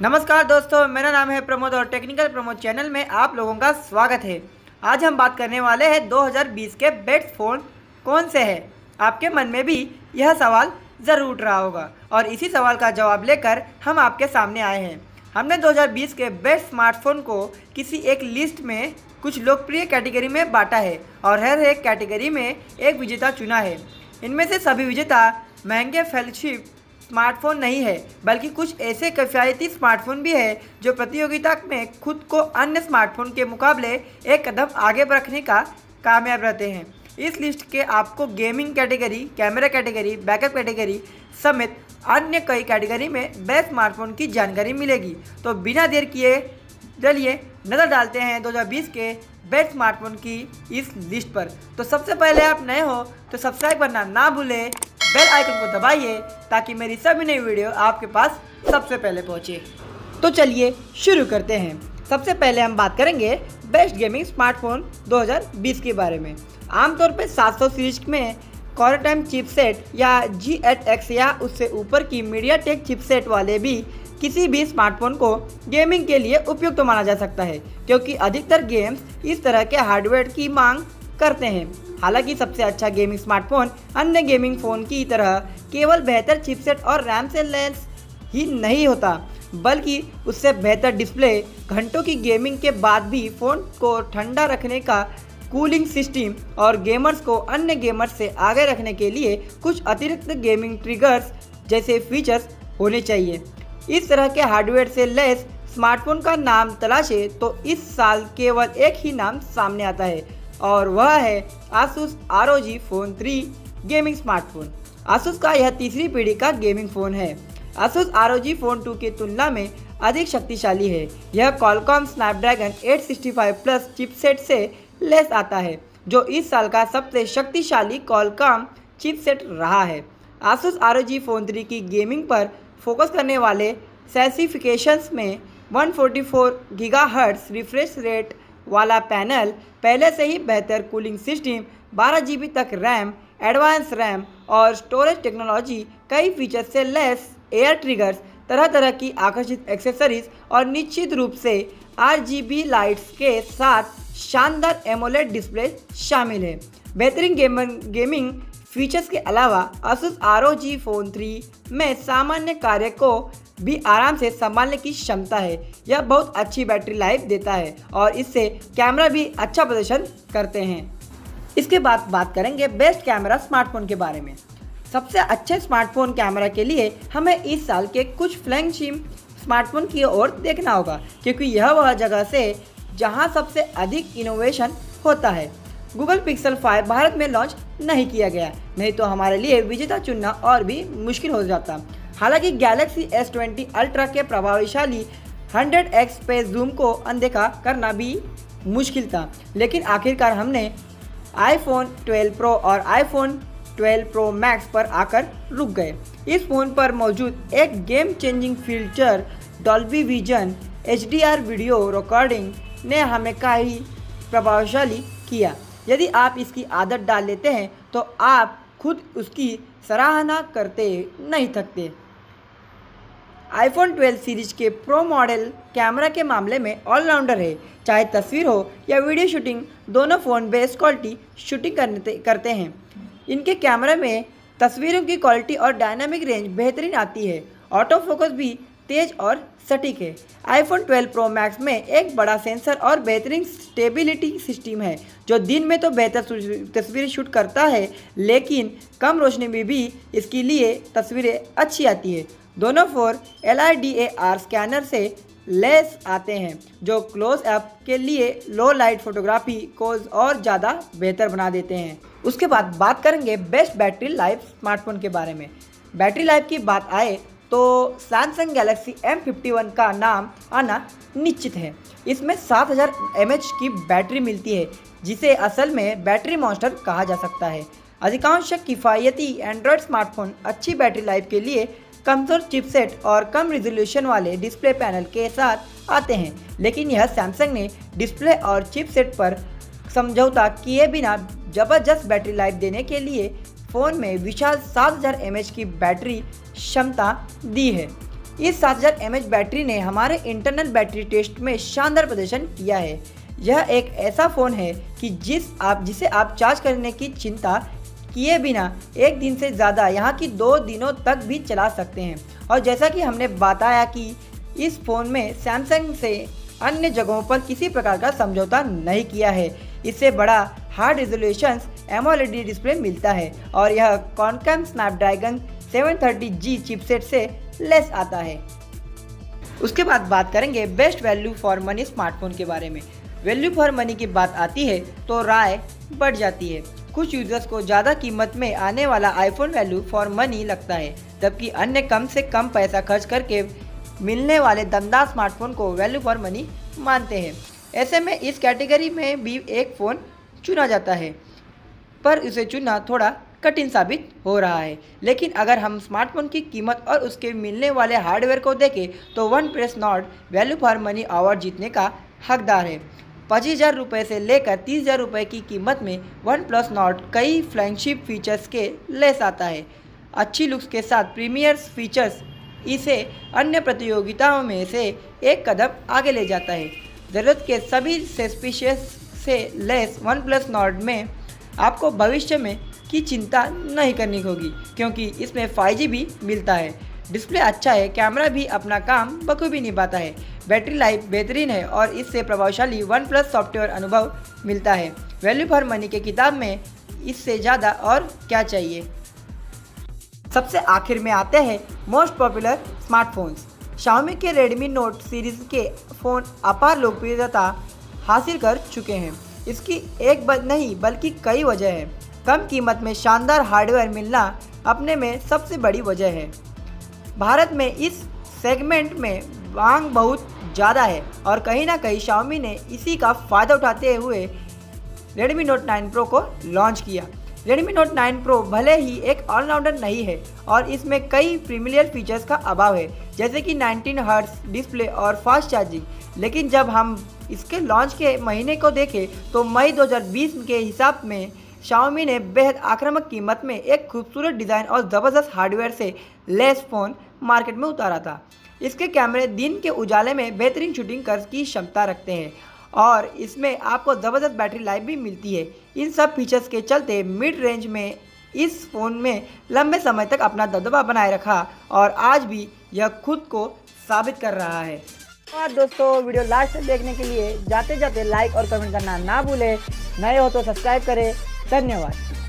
नमस्कार दोस्तों, मेरा नाम है प्रमोद और टेक्निकल प्रमोद चैनल में आप लोगों का स्वागत है। आज हम बात करने वाले हैं 2020 के बेस्ट फ़ोन कौन से हैं। आपके मन में भी यह सवाल ज़रूर उठ रहा होगा और इसी सवाल का जवाब लेकर हम आपके सामने आए हैं। हमने 2020 के बेस्ट स्मार्टफोन को किसी एक लिस्ट में कुछ लोकप्रिय कैटेगरी में बांटा है और हर एक कैटेगरी में एक विजेता चुना है। इनमें से सभी विजेता महंगे फ्लैगशिप स्मार्टफोन नहीं है, बल्कि कुछ ऐसे किफ़ायती स्मार्टफोन भी है जो प्रतियोगिता में खुद को अन्य स्मार्टफोन के मुकाबले एक कदम आगे रखने का कामयाब रहते हैं। इस लिस्ट के आपको gaming category, camera category, backup category समेत अन्य कई कैटेगरी में बेस्ट स्मार्टफोन की जानकारी मिलेगी। तो बिना देर किए चलिए नज़र डालते हैं 2020 के बेस्ट स्मार्टफोन की इस लिस्ट पर। तो सबसे पहले आप नए हो तो सब्सक्राइब करना ना भूलें, बेल आइकन को दबाइए ताकि मेरी सभी नई वीडियो आपके पास सबसे पहले पहुंचे। तो चलिए शुरू करते हैं। सबसे पहले हम बात करेंगे बेस्ट गेमिंग स्मार्टफोन 2020 के बारे में। आमतौर पे 700 सीरीज में क्वारटाइम चिपसेट या G8X या उससे ऊपर की मीडियाटेक चिपसेट वाले भी किसी भी स्मार्टफोन को गेमिंग के लिए उपयुक्त माना जा सकता है, क्योंकि अधिकतर गेम्स इस तरह के हार्डवेयर की मांग करते हैं। हालांकि सबसे अच्छा गेमिंग स्मार्टफोन अन्य गेमिंग फ़ोन की तरह केवल बेहतर चिपसेट और रैम से लैस ही नहीं होता, बल्कि उससे बेहतर डिस्प्ले, घंटों की गेमिंग के बाद भी फ़ोन को ठंडा रखने का कूलिंग सिस्टम और गेमर्स को अन्य गेमर्स से आगे रखने के लिए कुछ अतिरिक्त गेमिंग ट्रिगर्स जैसे फीचर्स होने चाहिए। इस तरह के हार्डवेयर से लैस स्मार्टफोन का नाम तलाशे तो इस साल केवल एक ही नाम सामने आता है और वह है Asus ROG Phone 3 gaming smartphone. Asus का यह तीसरी पीढ़ी का गेमिंग फ़ोन है। Asus ROG Phone 2 की तुलना में अधिक शक्तिशाली है। यह Qualcomm Snapdragon 865 प्लस चिपसेट से लैस आता है, जो इस साल का सबसे शक्तिशाली Qualcomm चिपसेट रहा है। Asus ROG Phone 3 की गेमिंग पर फोकस करने वाले स्पेसिफिकेशंस में 144 गीगाहर्ट्ज़ रिफ्रेश रेट वाला पैनल, पहले से ही बेहतर कूलिंग सिस्टम, 12 GB तक रैम, एडवांस रैम और स्टोरेज टेक्नोलॉजी, कई फीचर्स से लैस एयर ट्रिगर्स, तरह तरह की आकर्षित एक्सेसरीज और निश्चित रूप से RGB लाइट्स के साथ शानदार एमोलेड डिस्प्ले शामिल है। बेहतरीन गेमिंग फीचर्स के अलावा Asus ROG Phone 3 में सामान्य कार्य को भी आराम से संभालने की क्षमता है। यह बहुत अच्छी बैटरी लाइफ देता है और इससे कैमरा भी अच्छा प्रदर्शन करते हैं। इसके बाद बात करेंगे बेस्ट कैमरा स्मार्टफोन के बारे में। सबसे अच्छे स्मार्टफोन कैमरा के लिए हमें इस साल के कुछ फ्लैगशिप स्मार्टफोन की ओर देखना होगा, क्योंकि यह वह जगह से जहां सबसे अधिक इनोवेशन होता है। गूगल पिक्सल 5 भारत में लॉन्च नहीं किया गया, नहीं तो हमारे लिए विजेता चुनना और भी मुश्किल हो जाता। हालांकि गैलेक्सी S20 अल्ट्रा के प्रभावशाली 100x पे जूम को अनदेखा करना भी मुश्किल था, लेकिन आखिरकार हमने iPhone 12 Pro और iPhone 12 Pro Max पर आकर रुक गए। इस फ़ोन पर मौजूद एक game changing feature Dolby vision HDR video recording ने हमें काफ़ी प्रभावशाली किया। यदि आप इसकी आदत डाल लेते हैं तो आप खुद उसकी सराहना करते नहीं थकते। iPhone 12 सीरीज के प्रो मॉडल कैमरा के मामले में ऑलराउंडर है। चाहे तस्वीर हो या वीडियो शूटिंग, दोनों फ़ोन बेस्ट क्वालिटी शूटिंग करते हैं। इनके कैमरे में तस्वीरों की क्वालिटी और डायनामिक रेंज बेहतरीन आती है। ऑटो फोकस भी तेज और सटीक है। iPhone 12 Pro Max में एक बड़ा सेंसर और बेहतरीन स्टेबिलिटी सिस्टम है, जो दिन में तो बेहतर तस्वीरें शूट करता है, लेकिन कम रोशनी में भी इसके लिए तस्वीरें अच्छी आती है। दोनों फ़ोन LiDAR स्कैनर से लैस आते हैं, जो क्लोज अप के लिए लो लाइट फोटोग्राफी को और ज़्यादा बेहतर बना देते हैं। उसके बाद बात करेंगे बेस्ट बैटरी लाइफ स्मार्टफोन के बारे में। बैटरी लाइफ की बात आए तो सैमसंग गैलेक्सी M51 का नाम आना निश्चित है। इसमें 7000 mAh की बैटरी मिलती है, जिसे असल में बैटरी मॉन्स्टर कहा जा सकता है। अधिकांश किफ़ायती एंड्रॉयड स्मार्टफोन अच्छी बैटरी लाइफ के लिए कमज़ोर चिपसेट और कम रिजोल्यूशन वाले डिस्प्ले पैनल के साथ आते हैं, लेकिन यह सैमसंग ने डिस्प्ले और चिपसेट पर समझौता किए बिना ज़बरदस्त बैटरी लाइफ देने के लिए फ़ोन में विशाल 7000 mAh की बैटरी क्षमता दी है। इस 7000 mAh बैटरी ने हमारे इंटरनल बैटरी टेस्ट में शानदार प्रदर्शन किया है। यह एक ऐसा फ़ोन है कि जिसे आप चार्ज करने की चिंता किए बिना एक दिन से ज़्यादा यहाँ की 2 दिनों तक भी चला सकते हैं। और जैसा कि हमने बताया कि इस फ़ोन में सैमसंग से अन्य जगहों पर किसी प्रकार का समझौता नहीं किया है। इससे बड़ा हार्ड रेजोल्यूशन एमोलेड डिस्प्ले मिलता है और यह क्वालकॉम स्नैपड्रैगन 730G चिपसेट से लेस आता है। उसके बाद बात करेंगे best value for money smartphone के बारे में। वैल्यू फॉर मनी की बात आती है तो राय बढ़ जाती है। कुछ यूजर्स को ज़्यादा कीमत में आने वाला आईफोन वैल्यू फॉर मनी लगता है, जबकि अन्य कम से कम पैसा खर्च करके मिलने वाले दमदार स्मार्टफोन को वैल्यू फॉर मनी मानते हैं। ऐसे में इस कैटेगरी में भी एक फ़ोन चुना जाता है, पर इसे चुनना थोड़ा कठिन साबित हो रहा है। लेकिन अगर हम स्मार्टफोन की कीमत और उसके मिलने वाले हार्डवेयर को देखें तो one plus Nord value for money award जीतने का हकदार है। 25,000 रुपये से लेकर 30,000 रुपये की कीमत में वन प्लस नॉर्ड कई फ्लैगशिप फीचर्स के लेस आता है। अच्छी लुक्स के साथ प्रीमियर फीचर्स इसे अन्य प्रतियोगिताओं में से एक कदम आगे ले जाता है। ज़रूरत के सभी सस्पिशियस से लेस वन प्लस नॉर्ड में आपको भविष्य में की चिंता नहीं करनी होगी, क्योंकि इसमें 5G भी मिलता है। डिस्प्ले अच्छा है, कैमरा भी अपना काम बखूबी निभाता है, बैटरी लाइफ बेहतरीन है और इससे प्रभावशाली वन प्लस सॉफ्टवेयर अनुभव मिलता है। वैल्यू फॉर मनी के किताब में इससे ज़्यादा और क्या चाहिए। सबसे आखिर में आते हैं मोस्ट पॉपुलर स्मार्टफोन्स। Xiaomi के Redmi Note सीरीज़ के फ़ोन अपार लोकप्रियता हासिल कर चुके हैं। इसकी एक नहीं बल्कि कई वजह है। कम कीमत में शानदार हार्डवेयर मिलना अपने में सबसे बड़ी वजह है। भारत में इस सेगमेंट में मांग बहुत ज़्यादा है और कहीं ना कहीं Xiaomi ने इसी का फ़ायदा उठाते हुए Redmi Note 9 Pro को लॉन्च किया। Redmi Note 9 Pro भले ही एक ऑलराउंडर नहीं है और इसमें कई प्रीमियर फीचर्स का अभाव है, जैसे कि 19 हर्ट्ज डिस्प्ले और फास्ट चार्जिंग, लेकिन जब हम इसके लॉन्च के महीने को देखें तो मई 2020 के हिसाब में Xiaomi ने बेहद आक्रामक कीमत में एक खूबसूरत डिज़ाइन और ज़बरदस्त हार्डवेयर से लेस फ़ोन मार्केट में उतारा था। इसके कैमरे दिन के उजाले में बेहतरीन शूटिंग की क्षमता रखते हैं और इसमें आपको ज़बरदस्त बैटरी लाइफ भी मिलती है। इन सब फीचर्स के चलते मिड रेंज में इस फ़ोन में लंबे समय तक अपना दबदबा बनाए रखा और आज भी यह खुद को साबित कर रहा है। और दोस्तों, वीडियो लास्ट तक देखने के लिए जाते जाते लाइक और कमेंट करना ना भूलें। नए हो तो सब्सक्राइब करें। धन्यवाद।